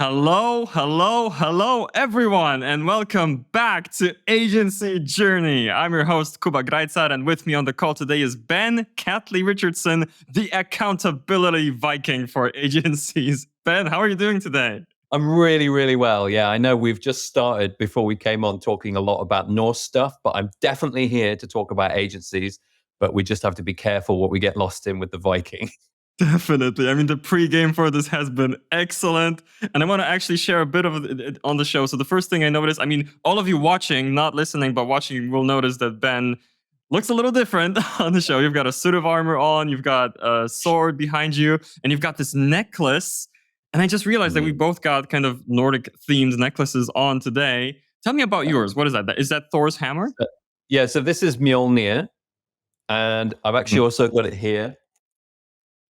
Hello, hello, hello, everyone, and welcome back to Agency Journey. I'm your host, Kuba Greitsar, and with me on the call today is Ben Catley-Richardson, the accountability Viking for agencies. Ben, how are you doing today? I'm really, really well. Yeah, I know we've just started before we came on talking a lot about Norse stuff, but I'm definitely here to talk about agencies. But we just have to be careful what we get lost in with the Viking. Definitely. I mean, the pre-game for this has been excellent. And I want to actually share a bit of it on the show. So the first thing I noticed, I mean, all of you watching, not listening, but watching, will notice that Ben looks a little different on the show. You've got a suit of armor on, you've got a sword behind you, and you've got this necklace. And I just realized that we both got kind of Nordic themed necklaces on today. Tell me about yours. What is that? Is that Thor's hammer? Yeah, so this is Mjolnir, and I've actually also got it here.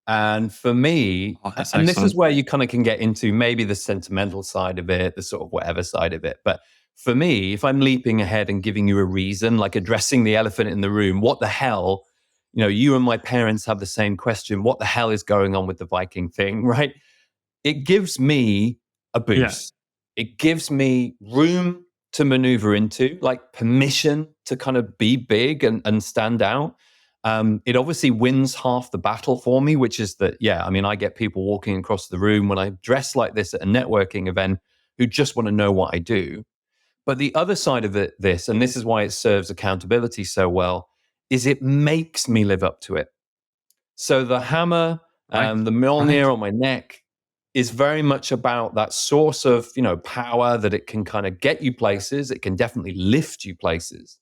And for me, and this is where you kind of can get into maybe the sentimental side of it, the sort of whatever side of it. But for me, if I'm leaping ahead and giving you a reason, like addressing the elephant in the room, what the hell, you and my parents have the same question. What the hell is going on with the Viking thing, right? It gives me a boost. Yeah. It gives me room to maneuver into, like permission to kind of be big and stand out. It obviously wins half the battle for me, which is that, I get people walking across the room when I dress like this at a networking event who just want to know what I do. But the other side of this, and this is why it serves accountability so well, is it makes me live up to it. So the hammer, the Mjolnir on my neck is very much about that source of, power that it can kind of get you places. It can definitely lift you places.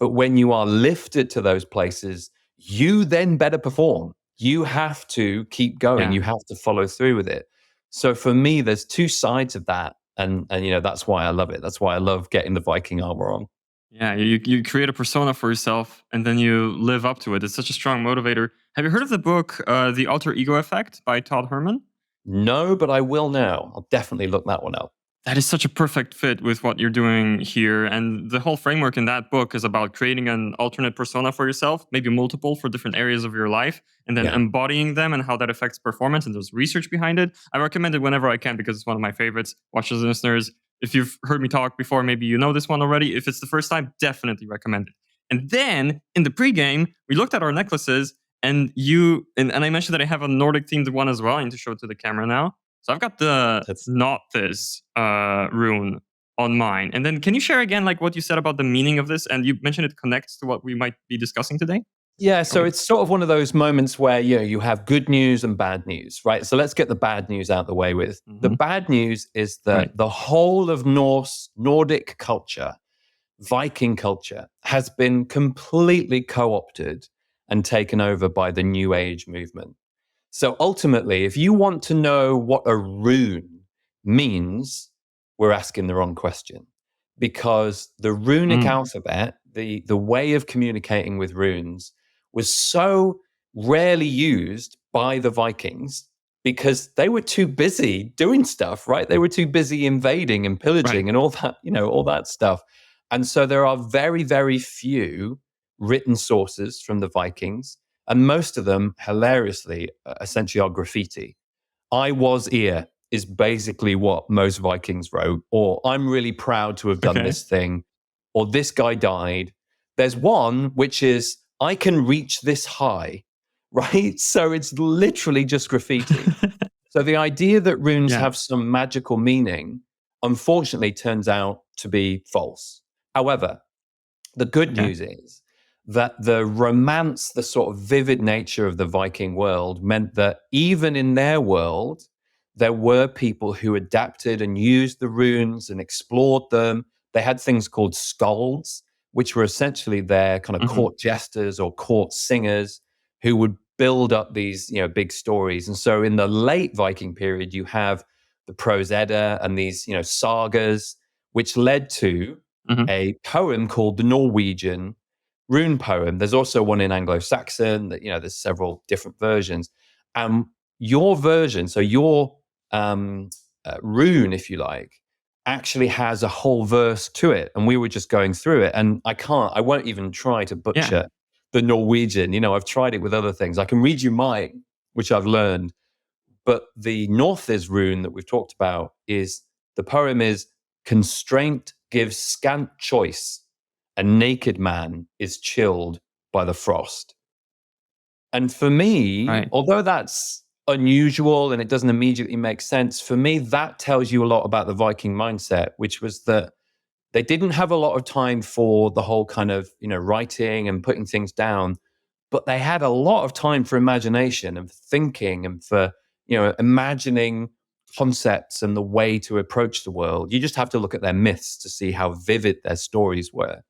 But when you are lifted to those places, you then better perform. You have to keep going. You have to follow through with it. So for me, there's two sides of that. And that's why I love it. That's why I love getting the Viking armor on. Yeah, you create a persona for yourself and then you live up to it. It's such a strong motivator. Have you heard of the book, The Alter Ego Effect by Todd Herman? No, but I will now. I'll definitely look that one up. That is such a perfect fit with what you're doing here. And the whole framework in that book is about creating an alternate persona for yourself, maybe multiple for different areas of your life, and then embodying them and how that affects performance. And there's research behind it. I recommend it whenever I can because it's one of my favorites. Watchers and listeners, if you've heard me talk before, maybe you know this one already. If it's the first time, definitely recommend it. And then in the pregame, we looked at our necklaces and I mentioned that I have a Nordic themed one as well. I need to show it to the camera now. So I've got the not this rune on mine. And then can you share again like what you said about the meaning of this? And you mentioned it connects to what we might be discussing today. Yeah, so it's sort of one of those moments where you have good news and bad news, right? So let's get the bad news out the way with. The bad news is that the whole of Nordic culture, Viking culture, has been completely co-opted and taken over by the New Age movement. So ultimately, if you want to know what a rune means, we're asking the wrong question. Because the runic alphabet, the way of communicating with runes, was so rarely used by the Vikings because they were too busy doing stuff, right? They were too busy invading and pillaging and all that, all that stuff. And so there are very, very few written sources from the Vikings. And most of them, hilariously, essentially are graffiti. I was ear is basically what most Vikings wrote, or I'm really proud to have done this thing, or this guy died. There's one which is, I can reach this high, right? So it's literally just graffiti. So the idea that runes have some magical meaning, unfortunately, turns out to be false. However, the good news is that the romance, the sort of vivid nature of the Viking world meant that even in their world, there were people who adapted and used the runes and explored them. They had things called skalds, which were essentially their kind of court jesters or court singers who would build up these, big stories. And so in the late Viking period, you have the Prose Edda and these, sagas, which led to a poem called the Norwegian rune poem. There's also one in Anglo-Saxon that, there's several different versions. Your version, so your rune, if you like, actually has a whole verse to it. And we were just going through it. And I won't even try to butcher the Norwegian. I've tried it with other things. I can read you mine, which I've learned. But the Northe's rune that we've talked about is, the poem is, constraint gives scant choice, a naked man is chilled by the frost. And for me, although that's unusual and it doesn't immediately make sense, for me, that tells you a lot about the Viking mindset, which was that they didn't have a lot of time for the whole kind of, writing and putting things down, but they had a lot of time for imagination and thinking and for, imagining concepts and the way to approach the world. You just have to look at their myths to see how vivid their stories were.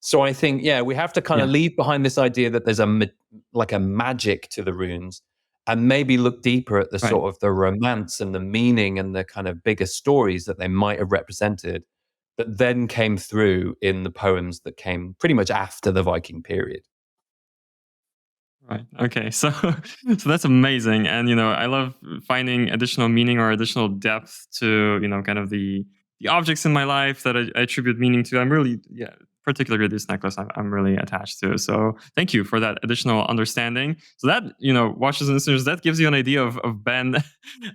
So I think, we have to kind of leave behind this idea that there's a magic to the runes, and maybe look deeper at the sort of the romance and the meaning and the kind of bigger stories that they might have represented that then came through in the poems that came pretty much after the Viking period. Right. Okay. So that's amazing. And, I love finding additional meaning or additional depth to, kind of the objects in my life that I attribute meaning to. I'm really, particularly this necklace, I'm really attached to. So thank you for that additional understanding. So that, watchers and listeners, that gives you an idea of Ben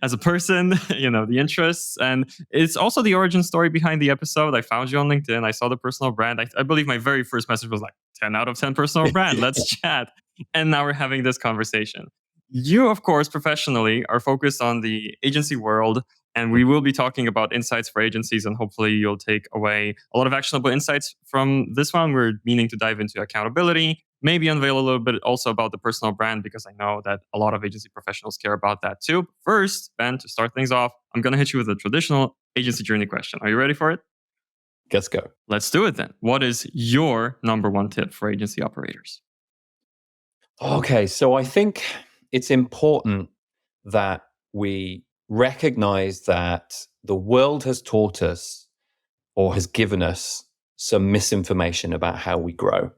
as a person, the interests. And it's also the origin story behind the episode. I found you on LinkedIn. I saw the personal brand. I believe my very first message was like 10 out of 10 personal brand. Let's chat. And now we're having this conversation. You, of course, professionally are focused on the agency world, and we will be talking about insights for agencies, and hopefully you'll take away a lot of actionable insights from this one. We're meaning to dive into accountability, maybe unveil a little bit also about the personal brand, because I know that a lot of agency professionals care about that too. First, Ben, to start things off, I'm going to hit you with a traditional agency journey question. Are you ready for it? Let's go. Let's do it then. What is your number one tip for agency operators? Okay, so I think it's important that we recognize that the world has taught us or has given us some misinformation about how we grow.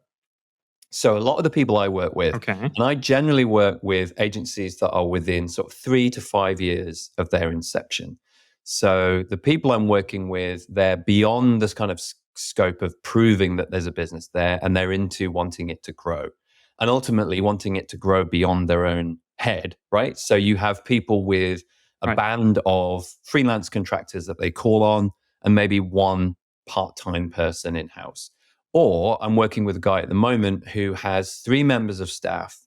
So a lot of the people I work with, and I generally work with agencies that are within sort of 3 to 5 years of their inception. So the people I'm working with, they're beyond this kind of scope of proving that there's a business there, and they're into wanting it to grow. And ultimately wanting it to grow beyond their own head, right? So you have people with a band of freelance contractors that they call on, and maybe one part-time person in-house. Or I'm working with a guy at the moment who has 3 members of staff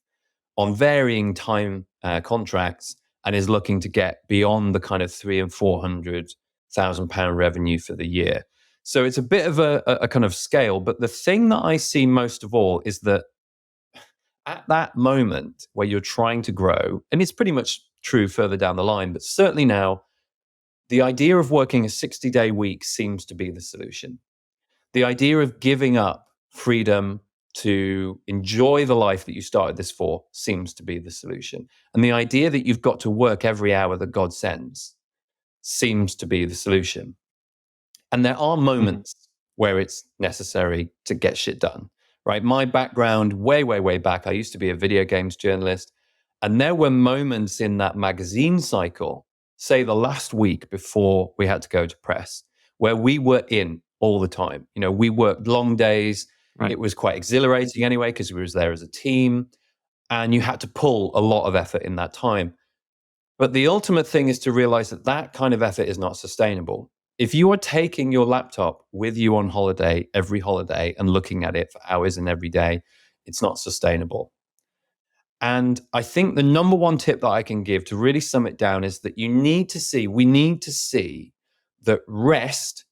on varying time contracts and is looking to get beyond the kind of 300,000 and 400,000 pound revenue for the year. So it's a bit of a kind of scale. But the thing that I see most of all is that at that moment where you're trying to grow, and it's pretty much true further down the line, but certainly now, the idea of working a 60-day week seems to be the solution. The idea of giving up freedom to enjoy the life that you started this for seems to be the solution. And the idea that you've got to work every hour that God sends seems to be the solution. And there are moments where it's necessary to get shit done. Right, my background, way back, I used to be a video games journalist, and there were moments in that magazine cycle, say the last week before we had to go to press, where we were in all the time. We worked long days. It was quite exhilarating anyway, because we was there as a team, and you had to pull a lot of effort in that time. But the ultimate thing is to realize that that kind of effort is not sustainable. If you are taking your laptop with you on holiday, every holiday, and looking at it for hours and every day, it's not sustainable. And I think the number one tip that I can give to really sum it down is that we need to see that rest,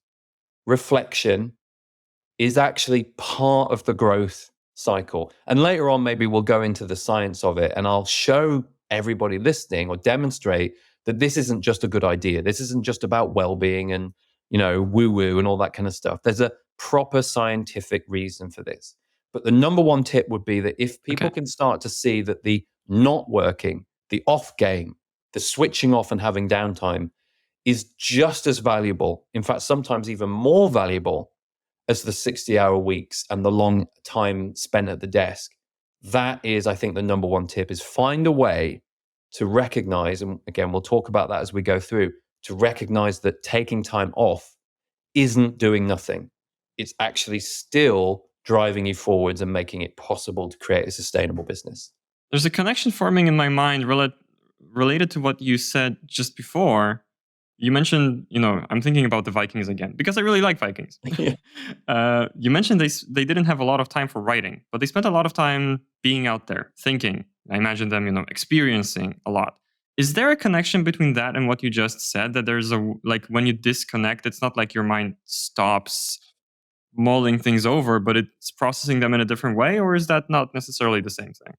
reflection is actually part of the growth cycle. And later on, maybe we'll go into the science of it, and I'll show everybody listening or demonstrate that this isn't just a good idea. This isn't just about well-being and, woo-woo and all that kind of stuff. There's a proper scientific reason for this. But the number one tip would be that if people can start to see that the not working, the off game, the switching off and having downtime is just as valuable, in fact, sometimes even more valuable as the 60-hour weeks and the long time spent at the desk. That is, I think, the number one tip is find a way to recognize, and again, we'll talk about that as we go through, to recognize that taking time off isn't doing nothing. It's actually still driving you forwards and making it possible to create a sustainable business. There's a connection forming in my mind related to what you said just before, you mentioned, I'm thinking about the Vikings again because I really like Vikings. Yeah. You mentioned they didn't have a lot of time for writing, but they spent a lot of time being out there, thinking. I imagine them, experiencing a lot. Is there a connection between that and what you just said? That there's like when you disconnect, it's not like your mind stops mulling things over, but it's processing them in a different way, or is that not necessarily the same thing?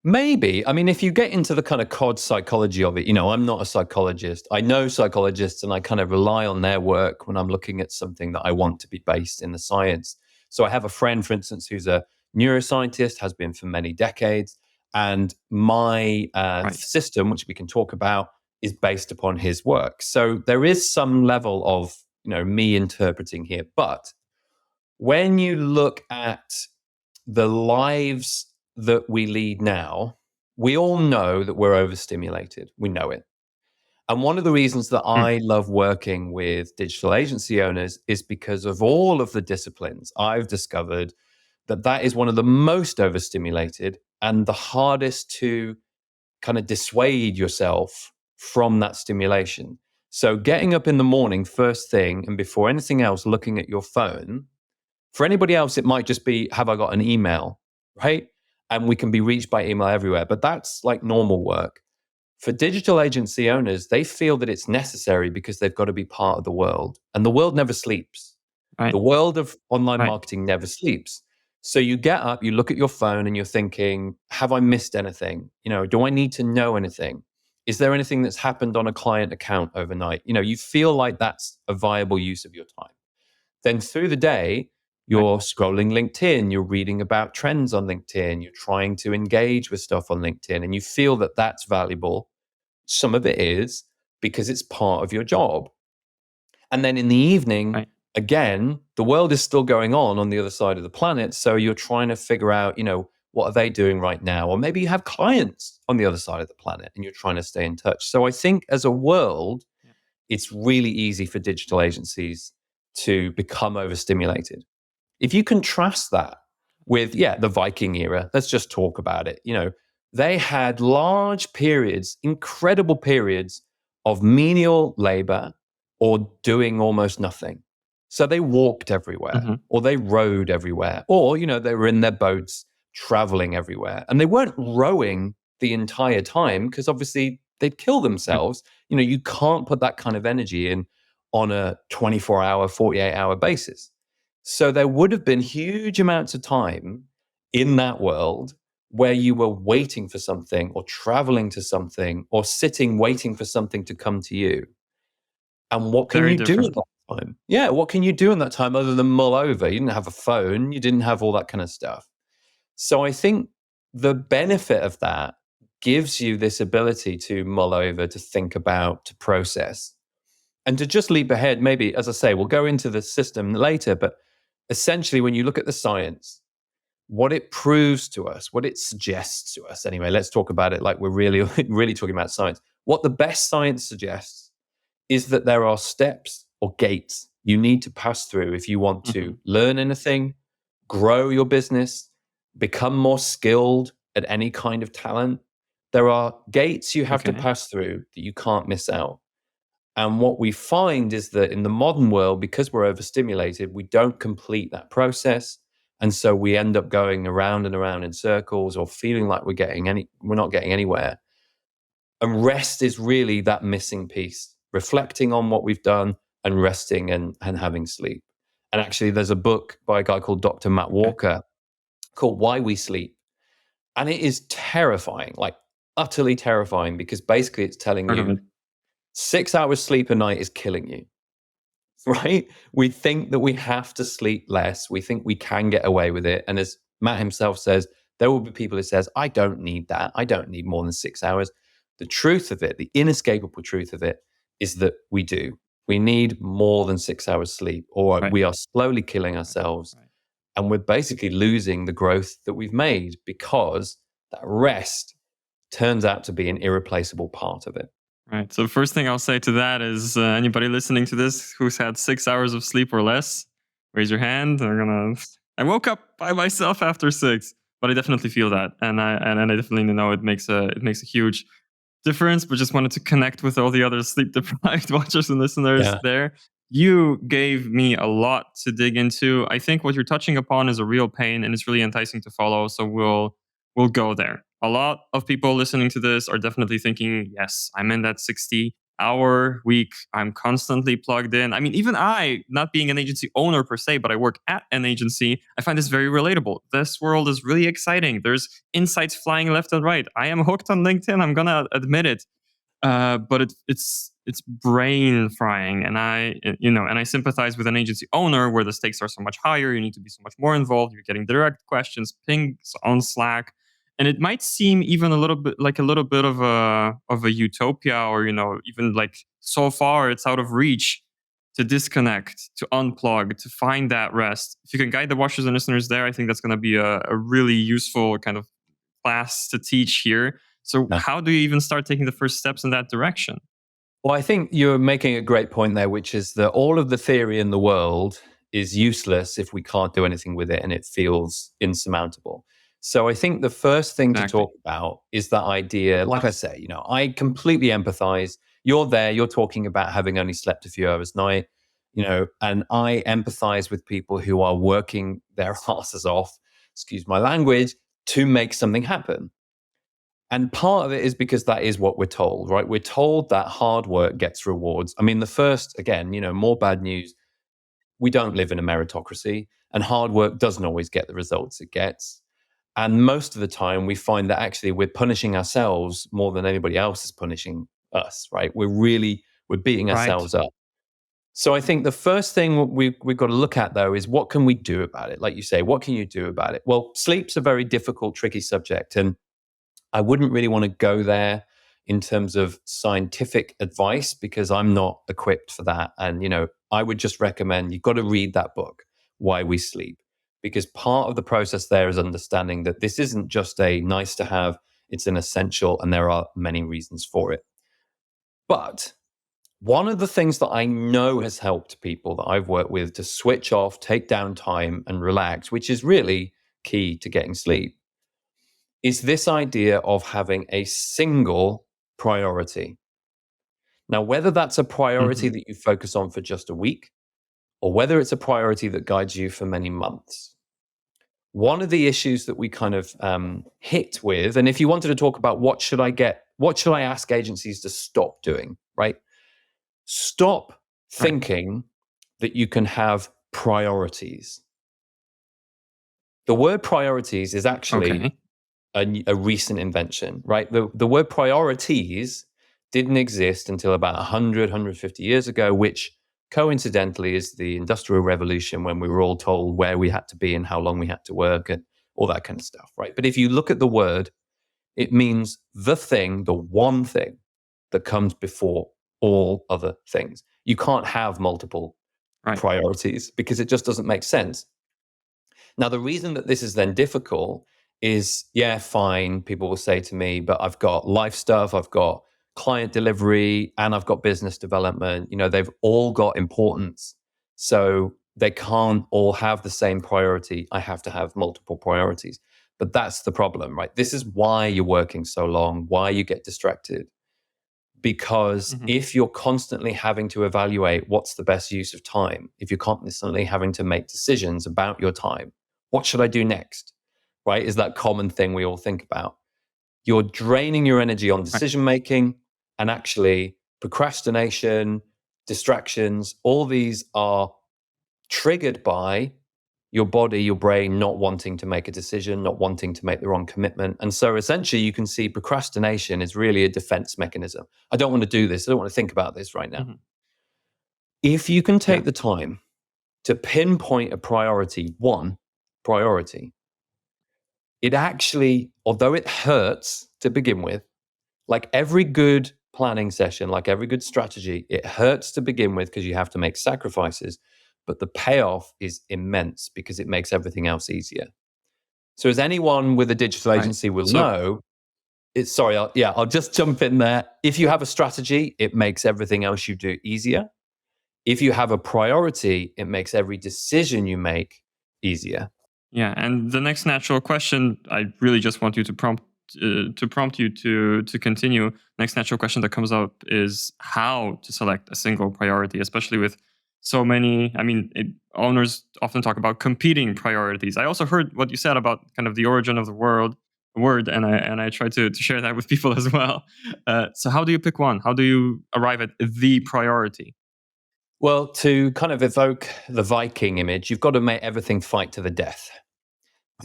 Maybe. I mean, if you get into the kind of cod psychology of it, I'm not a psychologist. I know psychologists and I kind of rely on their work when I'm looking at something that I want to be based in the science. So I have a friend, for instance, who's a neuroscientist, has been for many decades. And my system, which we can talk about, is based upon his work. So there is some level of, me interpreting here. But when you look at the lives that we lead now, we all know that we're overstimulated. We know it. And one of the reasons that I love working with digital agency owners is because of all of the disciplines I've discovered that is one of the most overstimulated and the hardest to kind of dissuade yourself from that stimulation. So getting up in the morning, first thing, and before anything else, looking at your phone. For anybody else, it might just be, have I got an email, right? And we can be reached by email everywhere, but that's like normal work. For digital agency owners, they feel that it's necessary because they've got to be part of the world. And the world never sleeps. Right. The world of online marketing never sleeps. So you get up, you look at your phone and you're thinking, have I missed anything? Do I need to know anything? Is there anything that's happened on a client account overnight? You feel like that's a viable use of your time. Then through the day, you're scrolling LinkedIn, you're reading about trends on LinkedIn, you're trying to engage with stuff on LinkedIn, and you feel that that's valuable. Some of it is because it's part of your job. And then in the evening, again, the world is still going on the other side of the planet. So you're trying to figure out, what are they doing right now? Or maybe you have clients on the other side of the planet and you're trying to stay in touch. So I think as a world, it's really easy for digital agencies to become overstimulated. If you contrast that with, the Viking era, let's just talk about it. They had large periods, incredible periods of menial labor or doing almost nothing. So they walked everywhere or they rowed everywhere or, they were in their boats traveling everywhere. And they weren't rowing the entire time because obviously they'd kill themselves. You can't put that kind of energy in on a 24-hour, 48-hour basis. So there would have been huge amounts of time in that world where you were waiting for something or traveling to something or sitting waiting for something to come to you. And what can you do at that time? Yeah, what can you do in that time other than mull over? You didn't have a phone, you didn't have all that kind of stuff. So I think the benefit of that gives you this ability to mull over, to think about, to process. And to just leap ahead, maybe, as I say, we'll go into the system later, but essentially, when you look at the science, what it proves to us, what it suggests to us, anyway, let's talk about it like we're really, really talking about science. What the best science suggests is that there are steps or gates you need to pass through if you want to learn anything, grow your business, become more skilled at any kind of talent. There are gates you have to pass through that you can't miss out. And what we find is that in the modern world, because we're overstimulated, we don't complete that process. And so we end up going around and around in circles or feeling like we're not getting anywhere. And rest is really that missing piece, reflecting on what we've done and resting and having sleep. And actually, there's a book by a guy called Dr. Matt Walker called Why We Sleep. And it is terrifying, like utterly terrifying, because basically it's telling you 6 hours sleep a night is killing you, right? We think that we have to sleep less. We think we can get away with it. And as Matt himself says, there will be people who says, I don't need that. I don't need more than 6 hours. The truth of it, the inescapable truth of it, is that we do. We need more than 6 hours sleep, or we are slowly killing ourselves. And we're basically losing the growth that we've made because that rest turns out to be an irreplaceable part of it. Right. So the first thing I'll say to that is anybody listening to this who's had 6 hours of sleep or less, raise your hand. I woke up by myself after 6, but I definitely feel that, and I definitely know it makes a huge difference, but just wanted to connect with all the other sleep deprived watchers and listeners there. You gave me a lot to dig into. I think what you're touching upon is a real pain, and it's really enticing to follow. So we'll go there. A lot of people listening to this are definitely thinking, yes, I'm in that 60-hour week. I'm constantly plugged in. I mean, even I, not being an agency owner per se, but I work at an agency, I find this very relatable. This world is really exciting. There's insights flying left and right. I am hooked on LinkedIn. I'm gonna admit it. But it's brain frying, and I sympathize with an agency owner where the stakes are so much higher. You need to be so much more involved. You're getting direct questions, pings on Slack, and it might seem even a little bit of a utopia, or even like so far it's out of reach to disconnect, to unplug, to find that rest. If you can guide the watchers and listeners there, I think that's going to be a really useful kind of class to teach here. So how do you even start taking the first steps in that direction? Well, I think you're making a great point there, which is that all of the theory in the world is useless if we can't do anything with it and it feels insurmountable. So I think the first thing to talk about is that idea. Like I say, I completely empathize. You're there, you're talking about having only slept a few hours a night, and I empathize with people who are working their asses off, excuse my language, to make something happen. And part of it is because that is what we're told, right? We're told that hard work gets rewards. I mean, the first, again, more bad news. We don't live in a meritocracy, and hard work doesn't always get the results it gets. And most of the time, we find that actually we're punishing ourselves more than anybody else is punishing us, right? We're beating ourselves up. So I think the first thing we've got to look at, though, is what can we do about it? Like you say, what can you do about it? Well, sleep's a very difficult, tricky subject, and I wouldn't really want to go there in terms of scientific advice because I'm not equipped for that. And, I would just recommend you've got to read that book, Why We Sleep, because part of the process there is understanding that this isn't just a nice to have, it's an essential, and there are many reasons for it. But one of the things that I know has helped people that I've worked with to switch off, take down time and relax, which is really key to getting sleep, is this idea of having a single priority. Now, whether that's a priority that you focus on for just a week, or whether it's a priority that guides you for many months. One of the issues that we kind of hit with, and if you wanted to talk about what should I ask agencies to stop doing, right? Stop thinking that you can have priorities. The word priorities is actually a recent invention, right? The word priorities didn't exist until about 100, 150 years ago, which coincidentally is the Industrial Revolution, when we were all told where we had to be and how long we had to work and all that kind of stuff, right? But if you look at the word, it means the thing, the one thing that comes before all other things. You can't have multiple priorities because it just doesn't make sense. Now, the reason that this is then difficult is, fine, people will say to me, but I've got life stuff, I've got client delivery, and I've got business development. They've all got importance. So they can't all have the same priority. I have to have multiple priorities. But that's the problem, right? This is why you're working so long, why you get distracted. Because if you're constantly having to evaluate what's the best use of time, if you're constantly having to make decisions about your time, what should I do next? Right? Is that common thing we all think about. You're draining your energy on decision making, and actually procrastination, distractions, all these are triggered by your body, your brain not wanting to make a decision, not wanting to make the wrong commitment. And so essentially you can see procrastination is really a defense mechanism. I don't want to do this. I don't want to think about this right now. If you can take the time to pinpoint a priority, one priority, it actually, although it hurts to begin with, like every good planning session, like every good strategy, it hurts to begin with because you have to make sacrifices, but the payoff is immense because it makes everything else easier. So as anyone with a digital agency will know, I'll just jump in there. If you have a strategy, it makes everything else you do easier. If you have a priority, it makes every decision you make easier. Yeah, and the next natural question, I really just want you to prompt to prompt you to continue, next natural question that comes up is how to select a single priority, especially with so many. I mean, owners often talk about competing priorities. I also heard what you said about kind of the origin of the word, and I try to share that with people as well. So how do you pick one? How do you arrive at the priority? Well, to kind of evoke the Viking image, you've got to make everything fight to the death.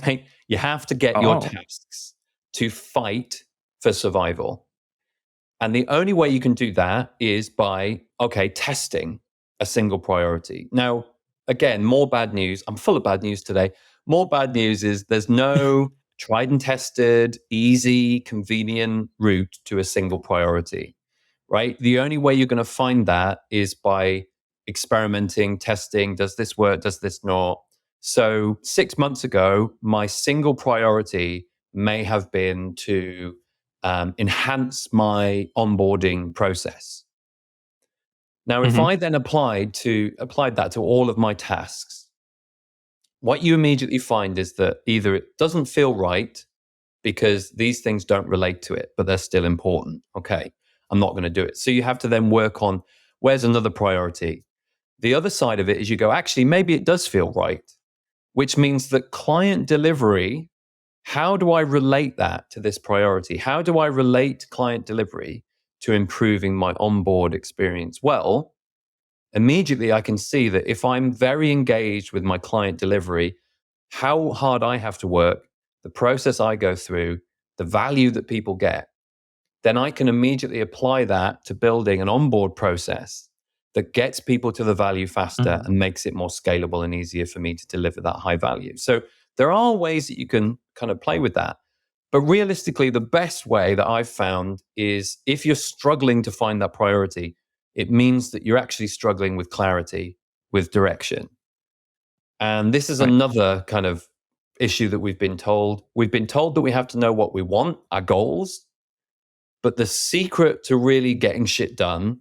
Right? You have to get your Oh. tasks to fight for survival. And the only way you can do that is by, testing a single priority. Now, again, more bad news. I'm full of bad news today. More bad news is there's no tried and tested, easy, convenient route to a single priority, right? The only way you're going to find that is by experimenting, testing. Does this work? Does this not? So 6 months ago, my single priority may have been to enhance my onboarding process. Now, if I then applied that to all of my tasks, what you immediately find is that either it doesn't feel right because these things don't relate to it, but they're still important. Okay, I'm not going to do it. So you have to then work on where's another priority. The other side of it is you go, actually, maybe it does feel right, which means that client delivery, how do I relate that to this priority? How do I relate client delivery to improving my onboard experience? Well, immediately I can see that if I'm very engaged with my client delivery, how hard I have to work, the process I go through, the value that people get, then I can immediately apply that to building an onboard process that gets people to the value faster and makes it more scalable and easier for me to deliver that high value. So there are ways that you can kind of play with that. But realistically, the best way that I've found is if you're struggling to find that priority, it means that you're actually struggling with clarity, with direction. And this is another kind of issue that we've been told. We've been told that we have to know what we want, our goals. But the secret to really getting shit done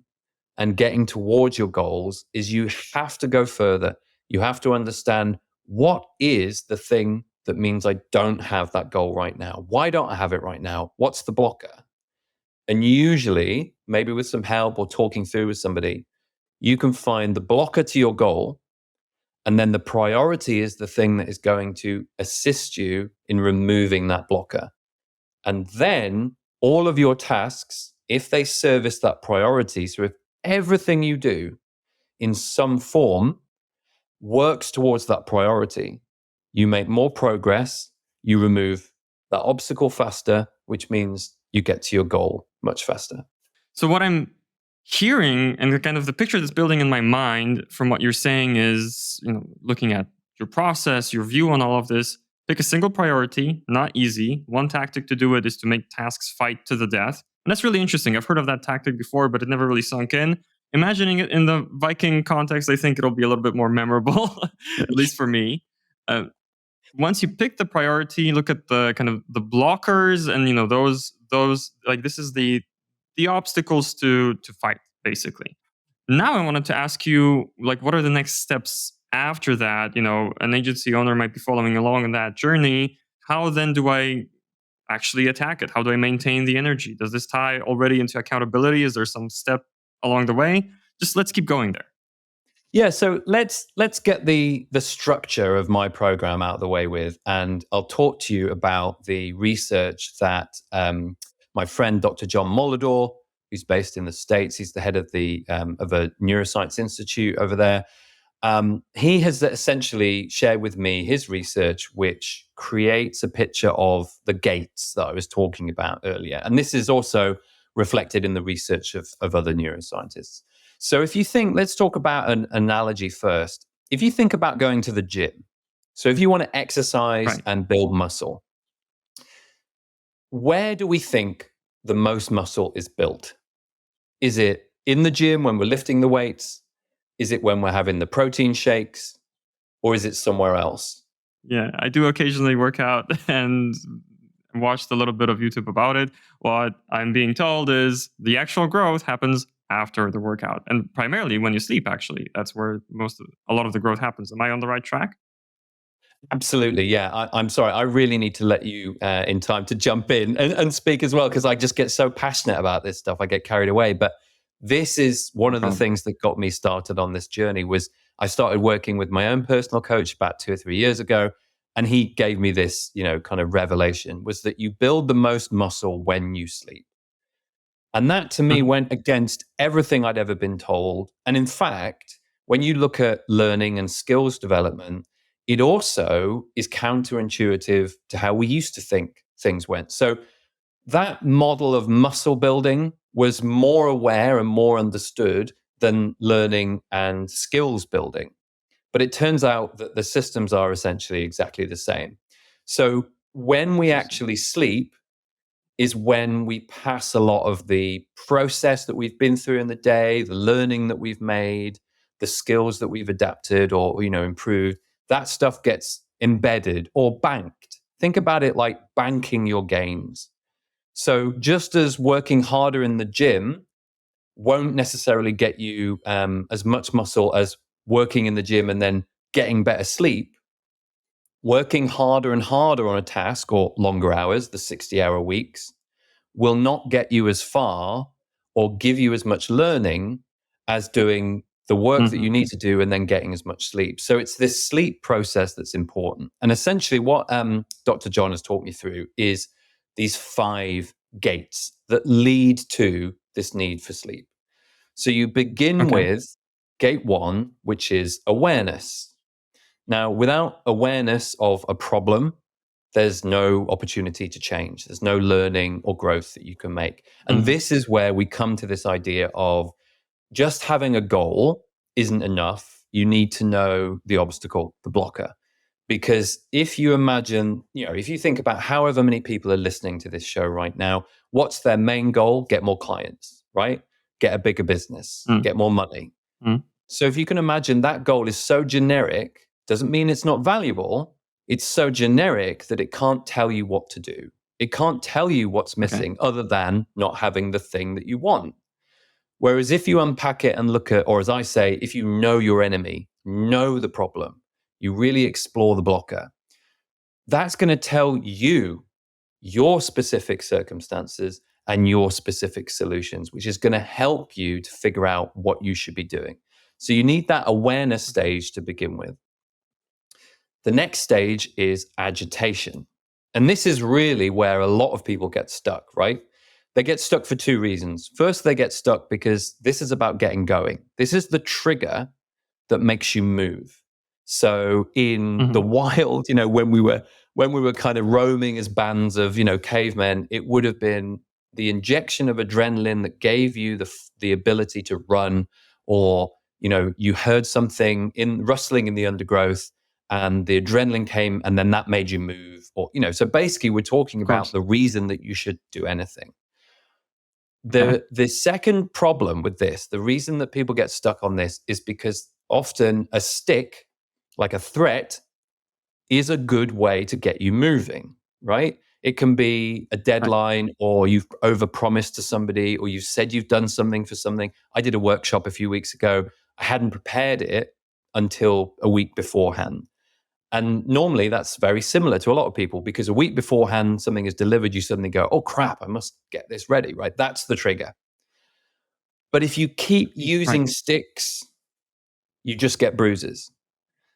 and getting towards your goals is you have to go further. You have to understand what is the thing that means I don't have that goal right now? Why don't I have it right now? What's the blocker? And usually, maybe with some help or talking through with somebody, you can find the blocker to your goal. And then the priority is the thing that is going to assist you in removing that blocker. And then all of your tasks, if they service that priority, so if everything you do in some form works towards that priority, you make more progress, you remove that obstacle faster, which means you get to your goal much faster. So what I'm hearing and the kind of the picture that's building in my mind from what you're saying is, looking at your process, your view on all of this, pick a single priority, not easy. One tactic to do it is to make tasks fight to the death. And that's really interesting. I've heard of that tactic before, but it never really sunk in. Imagining it in the Viking context, I think it'll be a little bit more memorable, at least for me. Once you pick the priority, look at the kind of the blockers and those like this is the obstacles to fight, basically. Now I wanted to ask you, like, what are the next steps after that? An agency owner might be following along on that journey. How then do I actually attack it? How do I maintain the energy? Does this tie already into accountability? Is there some step along the way? Just let's keep going there. Yeah, so let's get the structure of my program out of the way with, and I'll talk to you about the research that my friend Dr. John Molidor, who's based in the States, he's the head of a neuroscience institute over there. He has essentially shared with me his research, which creates a picture of the gates that I was talking about earlier, and this is also reflected in the research of other neuroscientists. So if you think, let's talk about an analogy first. If you think about going to the gym, so if you want to exercise and build muscle, where do we think the most muscle is built? Is it in the gym when we're lifting the weights? Is it when we're having the protein shakes? Or is it somewhere else? Yeah, I do occasionally work out and watched a little bit of YouTube about it. What I'm being told is the actual growth happens after the workout, and primarily when you sleep. Actually, that's where a lot of the growth happens. Am I on the right track? Absolutely, yeah. I'm sorry. I really need to let you in time to jump in and speak as well, because I just get so passionate about this stuff. I get carried away. But this is one No of the problem. things that got me started on this journey. Was I started working with my own personal coach about 2 or 3 years ago, and he gave me this, kind of revelation, was that you build the most muscle when you sleep. And that to me Mhm. went against everything I'd ever been told. And in fact, when you look at learning and skills development, it also is counterintuitive to how we used to think things went. So that model of muscle building was more aware and more understood than learning and skills building. But it turns out that the systems are essentially exactly the same. So when we Interesting. actually sleep, is when we pass a lot of the process that we've been through in the day, the learning that we've made, the skills that we've adapted or improved. That stuff gets embedded or banked. Think about it like banking your gains. So just as working harder in the gym won't necessarily get you as much muscle as working in the gym and then getting better sleep, working harder and harder on a task or longer hours, the 60-hour weeks, will not get you as far or give you as much learning as doing the work that Mhm. you need to do and then getting as much sleep. So it's this sleep process that's important. And essentially, what Dr. John has taught me through is these 5 gates that lead to this need for sleep. So you begin Okay. with gate 1, which is awareness. Now, without awareness of a problem, there's no opportunity to change. There's no learning or growth that you can make. And Mhm. this is where we come to this idea of just having a goal isn't enough. You need to know the obstacle, the blocker. Because if you imagine, if you think about however many people are listening to this show right now, what's their main goal? Get more clients, right? Get a bigger business, Mm. get more money. Mm. So if you can imagine that goal is so generic, doesn't mean it's not valuable. It's so generic that it can't tell you what to do. It can't tell you what's Okay. missing other than not having the thing that you want. Whereas if you unpack it and look at, or as I say, if you know your enemy, know the problem, you really explore the blocker, that's going to tell you your specific circumstances and your specific solutions, which is going to help you to figure out what you should be doing. So you need that awareness Okay. stage to begin with. The next stage is agitation. And this is really where a lot of people get stuck, right? They get stuck for 2 reasons. First, they get stuck because this is about getting going. This is the trigger that makes you move. So in the Mhm. wild, when we were kind of roaming as bands of, cavemen, it would have been the injection of adrenaline that gave you the ability to run, or you heard something in rustling in the undergrowth and the adrenaline came and then that made you move, or so basically we're talking Of about course. the reason that you should do anything. Okay. The second problem with this, the reason that people get stuck on this, is because often a stick, like a threat, is a good way to get you moving, right? It can be a Right. deadline, or you've overpromised to somebody, or you've said you've done something for something. I did a workshop a few weeks ago. I hadn't prepared it until a week beforehand. And normally that's very similar to a lot of people, because a week beforehand something is delivered, you suddenly go, oh crap, I must get this ready, right? That's the trigger. But if you keep Right. using sticks, you just get bruises.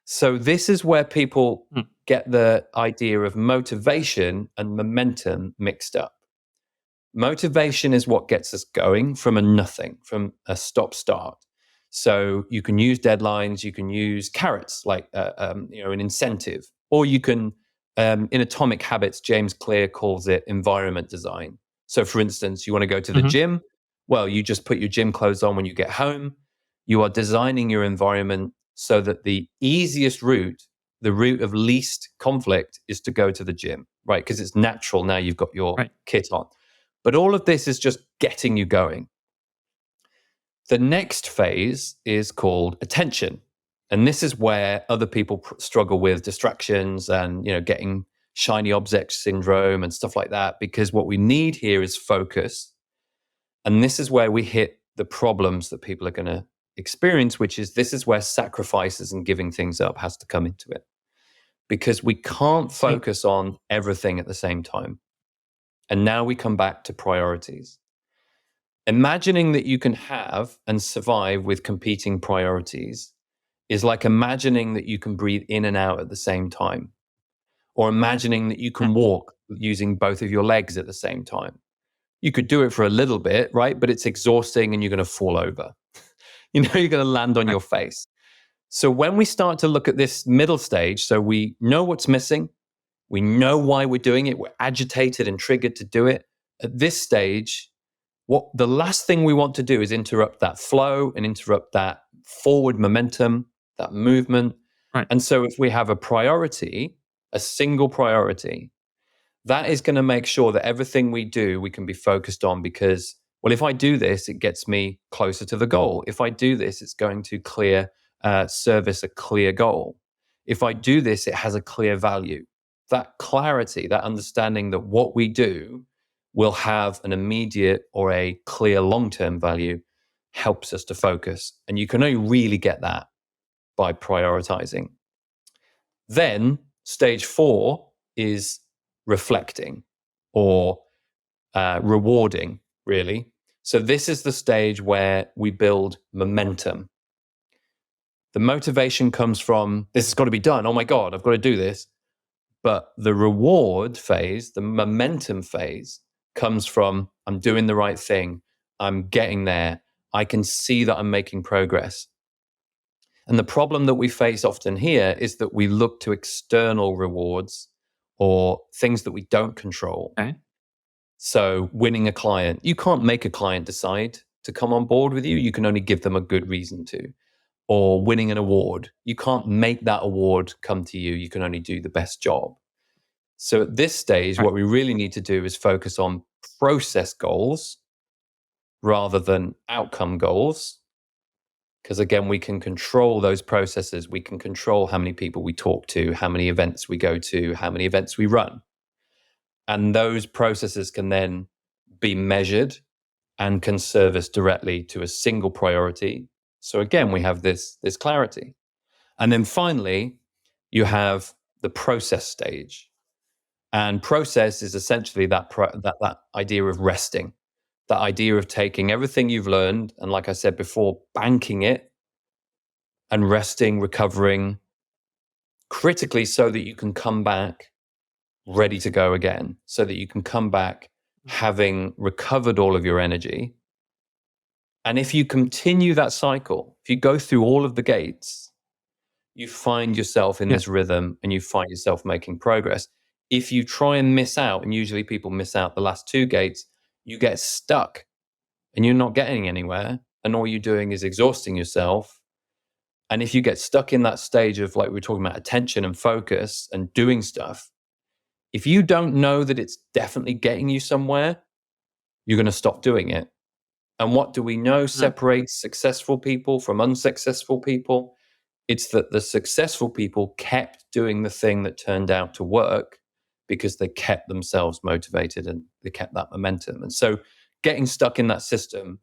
So this is where people Mm. get the idea of motivation and momentum mixed up. Motivation is what gets us going from a nothing, from a stop start. So you can use deadlines, you can use carrots like an incentive, or you can, in Atomic Habits, James Clear calls it environment design. So, for instance, you want to go to the Mhm. gym. Well, you just put your gym clothes on when you get home. You are designing your environment so that the easiest route, the route of least conflict, is to go to the gym, right? Because it's natural now you've got your Right. kit on. But all of this is just getting you going. The next phase is called attention. And this is where other people struggle with distractions and, getting shiny object syndrome and stuff like that, because what we need here is focus. And this is where we hit the problems that people are going to experience, which is this is where sacrifices and giving things up has to come into it. because we can't focus on everything at the same time. And now we come back to priorities. Imagining that you can have and survive with competing priorities is like imagining that you can breathe in and out at the same time, or imagining that you can walk using both of your legs at the same time. You could do it for a little bit, right? But it's exhausting and you're going to fall over. You're going to land on your face. So when we start to look at this middle stage, so we know what's missing, we know why we're doing it, we're agitated and triggered to do it. At this stage, what the last thing we want to do is interrupt that flow and interrupt that forward momentum, that movement. Right. And so if we have a priority, a single priority, that is going to make sure that everything we do, we can be focused on, because, well, if I do this, it gets me closer to the goal. If I do this, it's going to service a clear goal. If I do this, it has a clear value. That clarity, that understanding that what we do will have an immediate or a clear long-term value helps us to focus. And you can only really get that by prioritizing. Then stage 4 is reflecting or rewarding, really. So this is the stage where we build momentum. The motivation comes from, this has got to be done. Oh my God, I've got to do this. But the reward phase, the momentum phase, comes from, I'm doing the right thing. I'm getting there. I can see that I'm making progress. And the problem that we face often here is that we look to external rewards or things that we don't control. Okay. So winning a client, you can't make a client decide to come on board with you. You can only give them a good reason to. Or winning an award, you can't make that award come to you. You can only do the best job. So at this stage, what we really need to do is focus on process goals rather than outcome goals. Because again, we can control those processes. We can control how many people we talk to, how many events we go to, how many events we run. And those processes can then be measured and can service directly to a single priority. So again, we have this clarity. And then finally, you have the process stage. And process is essentially that idea of resting, that idea of taking everything you've learned, and like I said before, banking it and resting, recovering critically so that you can come back ready to go again, so that you can come back having recovered all of your energy. And if you continue that cycle, if you go through all of the gates, you find yourself in this rhythm and you find yourself making progress. If you try and miss out, and usually people miss out the last 2 gates, you get stuck and you're not getting anywhere. And all you're doing is exhausting yourself. And if you get stuck in that stage of, like we were talking about, attention and focus and doing stuff, if you don't know that it's definitely getting you somewhere, you're going to stop doing it. And what do we know separates successful people from unsuccessful people? It's that the successful people kept doing the thing that turned out to work because they kept themselves motivated and they kept that momentum. And so getting stuck in that system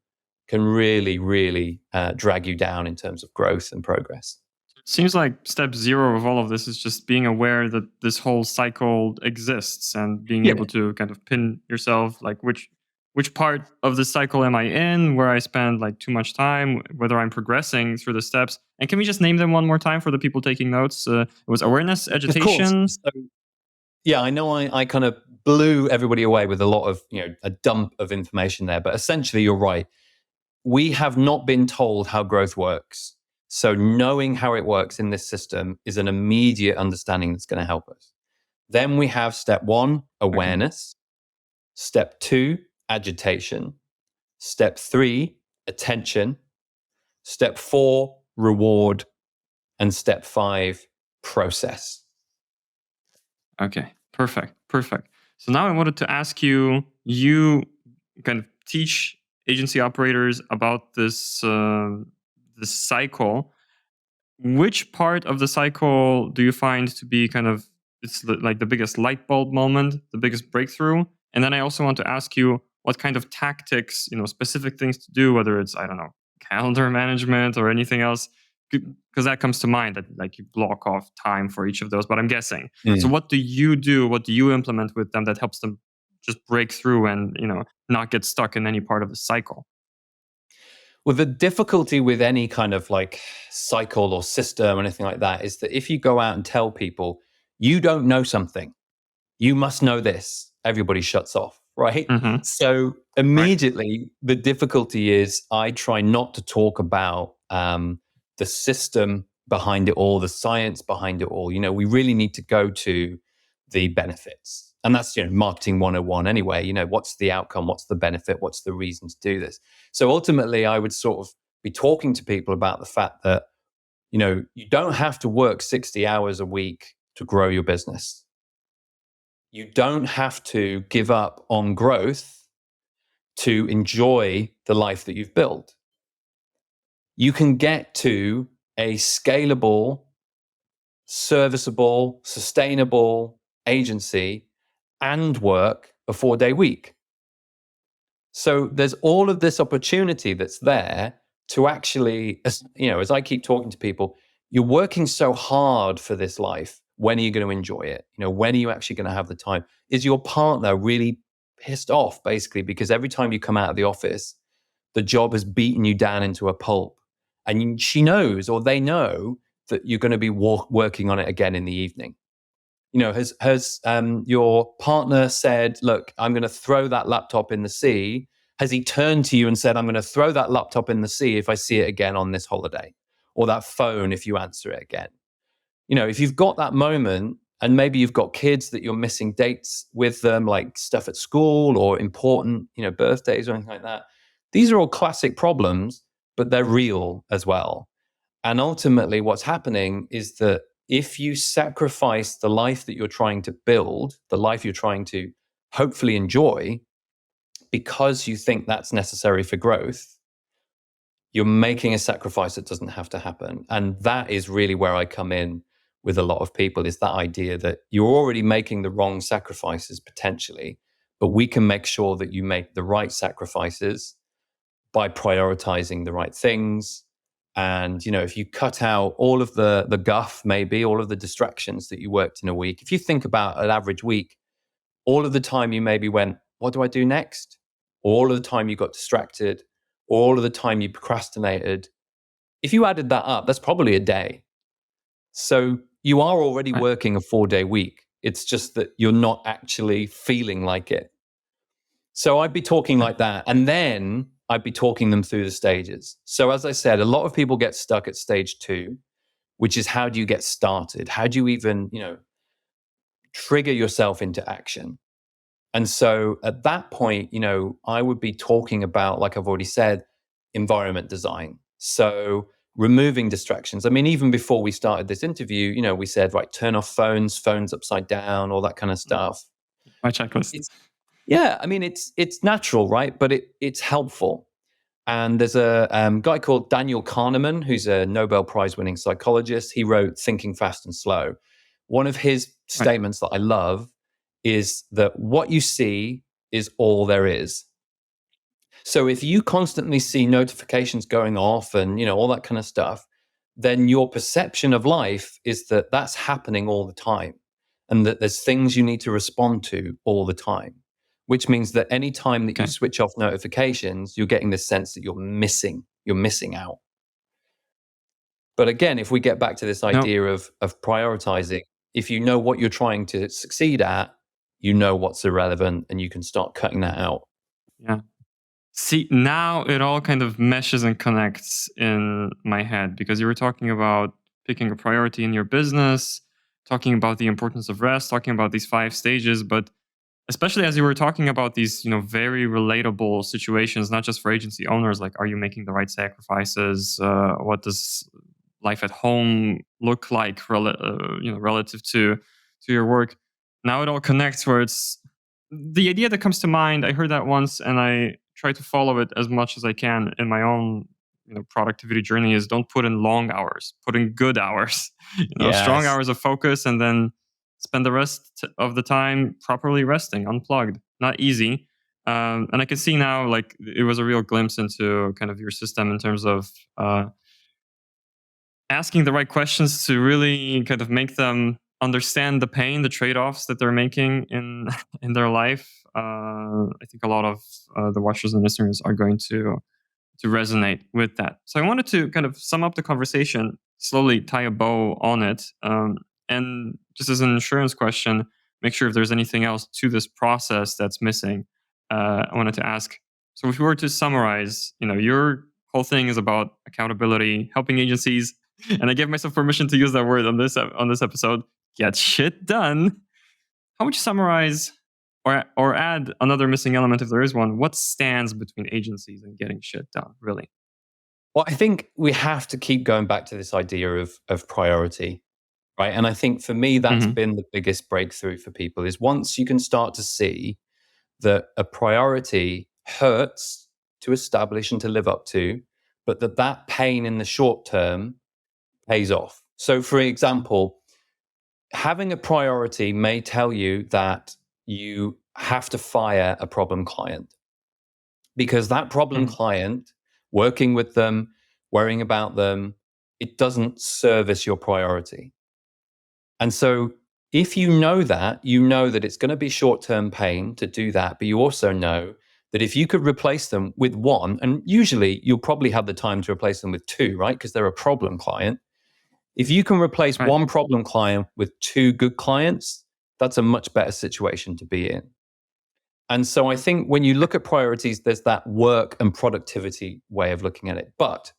can really, really drag you down in terms of growth and progress. It seems like step 0 of all of this is just being aware that this whole cycle exists and being able to kind of pin yourself, like which part of the cycle am I in, where I spend like too much time, whether I'm progressing through the steps. And can we just name them one more time for the people taking notes? It was awareness, agitation. So, I know I kind of blew everybody away with a lot of, a dump of information there, but essentially you're right. We have not been told how growth works. So knowing how it works in this system is an immediate understanding that's going to help us. Then we have step 1, awareness. Step 2, agitation. Step 3, attention. Step 4, reward. And step 5, process. Okay, perfect. So now I wanted to ask you kind of teach agency operators about this cycle. Which part of the cycle do you find to be kind of, it's like the biggest light bulb moment, the biggest breakthrough? And then I also want to ask you what kind of tactics, specific things to do, whether it's, I don't know, calendar management or anything else, because that comes to mind, that like you block off time for each of those, but I'm guessing. So Mm. what do you do? What do you implement with them that helps them just break through and, not get stuck in any part of the cycle? Well, the difficulty with any kind of like cycle or system or anything like that is that if you go out and tell people you don't know something, you must know this, everybody shuts off, right? Mm-hmm. So Right. immediately the difficulty is I try not to talk about the system behind it all, the science behind it all. We really need to go to the benefits. And that's, marketing 101 anyway. What's the outcome? What's the benefit? What's the reason to do this? So ultimately, I would sort of be talking to people about the fact that, you don't have to work 60 hours a week to grow your business. You don't have to give up on growth to enjoy the life that you've built. You can get to a scalable, serviceable, sustainable agency and work a 4-day week. So there's all of this opportunity that's there to actually, as I keep talking to people, you're working so hard for this life. When are you going to enjoy it? When are you actually going to have the time? Is your partner really pissed off, basically, because every time you come out of the office, the job has beaten you down into a pulp, and she knows, or they know, that you're going to be working on it again in the evening? Has your partner said, look, I'm going to throw that laptop in the sea? Has he turned to you and said, I'm going to throw that laptop in the sea if I see it again on this holiday? Or that phone if you answer it again? If you've got that moment, and maybe you've got kids that you're missing dates with them, like stuff at school or important, birthdays or anything like that. These are all classic problems, but they're real as well. And ultimately, what's happening is that if you sacrifice the life that you're trying to build, the life you're trying to hopefully enjoy, because you think that's necessary for growth, you're making a sacrifice that doesn't have to happen. And that is really where I come in with a lot of people, is that idea that you're already making the wrong sacrifices potentially, but we can make sure that you make the right sacrifices by prioritizing the right things. And, if you cut out all of the guff, maybe all of the distractions that you worked in a week, if you think about an average week, all of the time you maybe went, what do I do next? All of the time you got distracted, all of the time you procrastinated. If you added that up, that's probably a day. So you are already Right. working a 4-day week. It's just that you're not actually feeling like it. So I'd be talking Right. like that. And then I'd be talking them through the stages. So as I said, a lot of people get stuck at stage 2, which is, how do you get started? How do you even, trigger yourself into action? And so at that point, I would be talking about, like I've already said, environment design. So removing distractions. I mean, even before we started this interview, we said, right, turn off phones upside down, all that kind of stuff. My checklist. Yeah, I mean, it's natural, right? But it's helpful. And there's a guy called Daniel Kahneman, who's a Nobel Prize winning psychologist. He wrote Thinking Fast and Slow. One of his Right. statements that I love is that what you see is all there is. So if you constantly see notifications going off and, all that kind of stuff, then your perception of life is that that's happening all the time, and that there's things you need to respond to all the time, which means that any time that you Okay. switch off notifications, you're getting this sense that you're missing out. But again, if we get back to this No. idea of prioritizing, if you know what you're trying to succeed at, you know what's irrelevant, and you can start cutting that out. Yeah. See, now it all kind of meshes and connects in my head, because you were talking about picking a priority in your business, talking about the importance of rest, talking about these 5 stages, but especially as you were talking about these, very relatable situations, not just for agency owners, like, are you making the right sacrifices? What does life at home look like, relative to your work? Now it all connects, where it's the idea that comes to mind. I heard that once, and I try to follow it as much as I can in my own, productivity journey. Is, don't put in long hours, put in good hours, strong Yes. hours of focus, and then spend the rest of the time properly resting, unplugged. Not easy. And I can see now, like, it was a real glimpse into kind of your system in terms of asking the right questions to really kind of make them understand the pain, the trade-offs that they're making in in their life. I think a lot of the watchers and listeners are going to resonate with that. So I wanted to kind of sum up the conversation, slowly tie a bow on it, and just as an insurance question, make sure if there's anything else to this process that's missing. I wanted to ask. So if we were to summarize, your whole thing is about accountability, helping agencies, and I gave myself permission to use that word on this episode. Get shit done. How would you summarize or add another missing element if there is one? What stands between agencies and getting shit done, really? Well, I think we have to keep going back to this idea of priority, right? And I think for me, that's been the biggest breakthrough for people is once you can start to see that a priority hurts to establish and to live up to, but that pain in the short term pays off. So, for example, having a priority may tell you that you have to fire a problem client because that problem client, working with them, worrying about them, it doesn't service your priority. And so if you know that it's going to be short-term pain to do that, but you also know that if you could replace them with one, and usually you'll probably have the time to replace them with two, right? Because they're a problem client. If you can replace one problem client with two good clients, that's a much better situation to be in. And so I think when you look at priorities, there's that work and productivity way of looking at it. But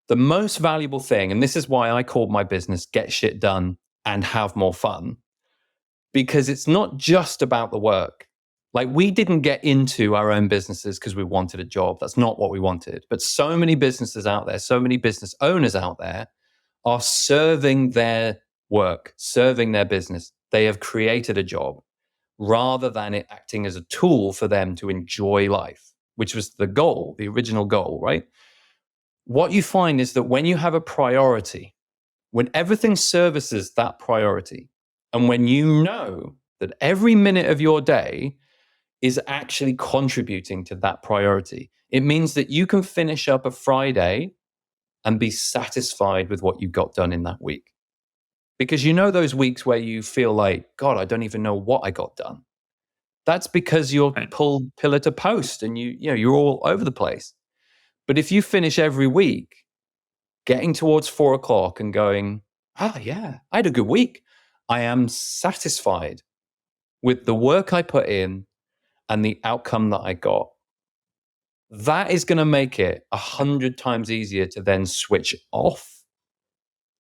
the most valuable thing, and this is why I called my business Get Shit Done and Have More Fun, because it's not just about the work. Like we didn't get into our own businesses because we wanted a job. That's not what we wanted. But so many businesses out there, so many business owners out there are serving their work, serving their business. They have created a job rather than it acting as a tool for them to enjoy life, which was the goal, the original goal, right? What you find is that when you have a priority, when everything services that priority, and when you know that every minute of your day is actually contributing to that priority, it means that you can finish up a Friday and be satisfied with what you got done in that week. Because you know those weeks where you feel like, God, I don't even know what I got done. That's because you're pulled pillar to post and you're all over the place. But if you finish every week getting towards 4:00 and going, yeah, I had a good week. I am satisfied with the work I put in and the outcome that I got. That is going to make it 100 times easier to then switch off,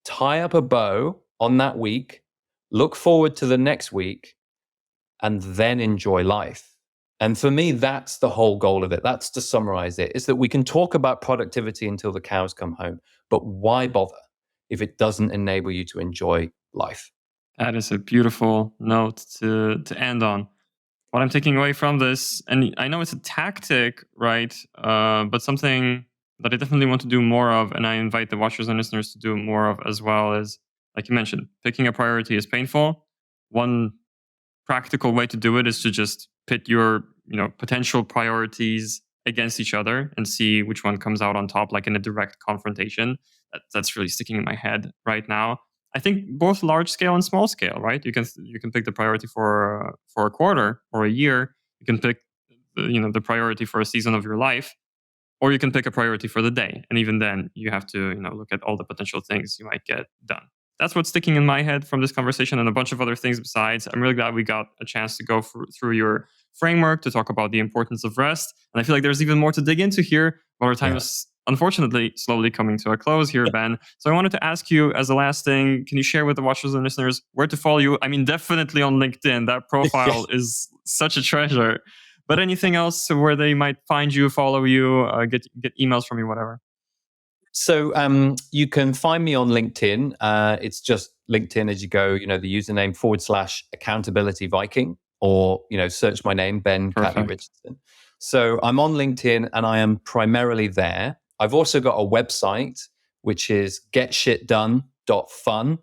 tie up a bow on that week, look forward to the next week, and then enjoy life. And for me, that's the whole goal of it. That's to summarize it, is that we can talk about productivity until the cows come home, but why bother if it doesn't enable you to enjoy life? That is a beautiful note to end on. What I'm taking away from this, and I know it's a tactic, right? But something that I definitely want to do more of, and I invite the watchers and listeners to do more of as well, is, like you mentioned, picking a priority is painful. One practical way to do it is to just pit your potential priorities against each other and see which one comes out on top, like in a direct confrontation. That's really sticking in my head right now. I think both large scale and small scale, right? You can pick the priority for a quarter or a year. You can pick the priority for a season of your life, or you can pick a priority for the day. And even then, you have to look at all the potential things you might get done. That's what's sticking in my head from this conversation, and a bunch of other things besides. I'm really glad we got a chance to go through your framework to talk about the importance of rest. And I feel like there's even more to dig into here, but our time is unfortunately slowly coming to a close here, Ben. So I wanted to ask you, as a last thing, can you share with the watchers and listeners where to follow you? I mean, definitely on LinkedIn. That profile is such a treasure. But anything else where they might find you, follow you, get emails from you, whatever? So you can find me on LinkedIn. It's just LinkedIn as you go, the username /accountability Viking, or, search my name, Ben Catley-Richardson. So I'm on LinkedIn and I am primarily there. I've also got a website, which is getshitdone.fun.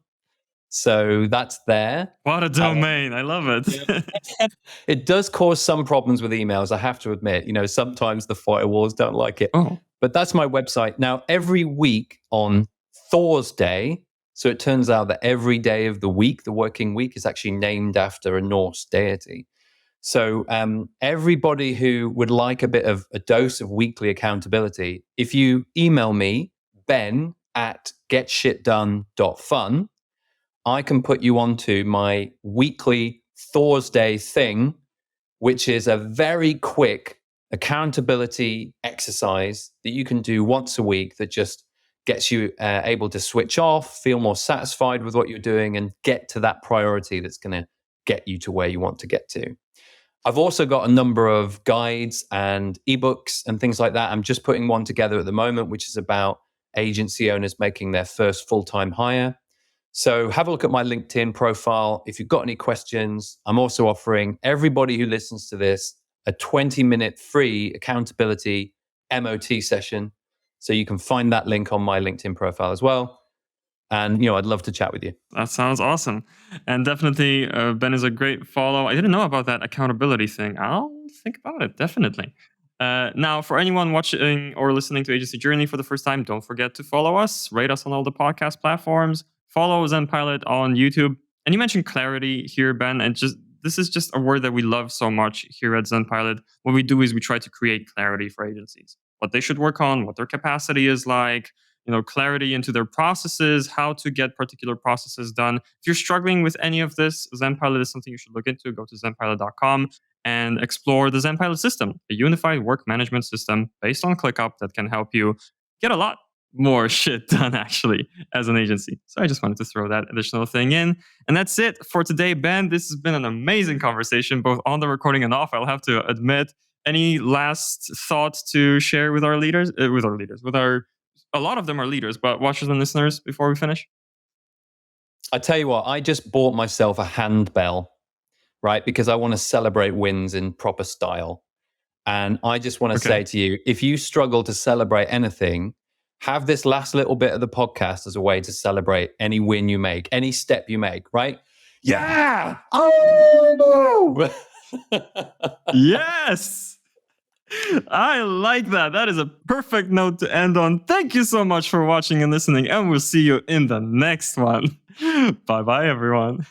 So that's there. What a domain. I love it. It does cause some problems with emails, I have to admit. Sometimes the firewalls don't like it. Oh. But that's my website. Now, every week on Thor's Day. So it turns out that every day of the week, the working week, is actually named after a Norse deity. So everybody who would like a dose of weekly accountability, if you email me, ben@getshitdone.fun, I can put you onto my weekly Thor's Day thing, which is a very quick accountability exercise that you can do once a week that just gets you able to switch off, feel more satisfied with what you're doing, and get to that priority that's going to get you to where you want to get to. I've also got a number of guides and ebooks and things like that. I'm just putting one together at the moment, which is about agency owners making their first full-time hire. So have a look at my LinkedIn profile. If you've got any questions, I'm also offering everybody who listens to this a 20-minute free accountability MOT session. So you can find that link on my LinkedIn profile as well. And, I'd love to chat with you. That sounds awesome. And definitely, Ben is a great follow. I didn't know about that accountability thing. I'll think about it, definitely. Now, for anyone watching or listening to Agency Journey for the first time, don't forget to follow us, rate us on all the podcast platforms, follow ZenPilot on YouTube. And you mentioned clarity here, Ben, and this is just a word that we love so much here at ZenPilot. What we do is we try to create clarity for agencies, what they should work on, what their capacity is like, clarity into their processes, how to get particular processes done. If you're struggling with any of this, ZenPilot is something you should look into. Go to zenpilot.com and explore the ZenPilot system, a unified work management system based on ClickUp that can help you get a lot more shit done, actually, as an agency. So I just wanted to throw that additional thing in. And that's it for today, Ben. This has been an amazing conversation, both on the recording and off, I'll have to admit. Any last thoughts to share with our leaders? A lot of them are leaders, but watchers and listeners before we finish? I tell you what, I just bought myself a handbell, right? Because I want to celebrate wins in proper style. And I just want to say to you, if you struggle to celebrate anything, have this last little bit of the podcast as a way to celebrate any win you make, any step you make, right? Yeah! Oh! Yes! I like that. That is a perfect note to end on. Thank you so much for watching and listening, and we'll see you in the next one. Bye-bye, everyone.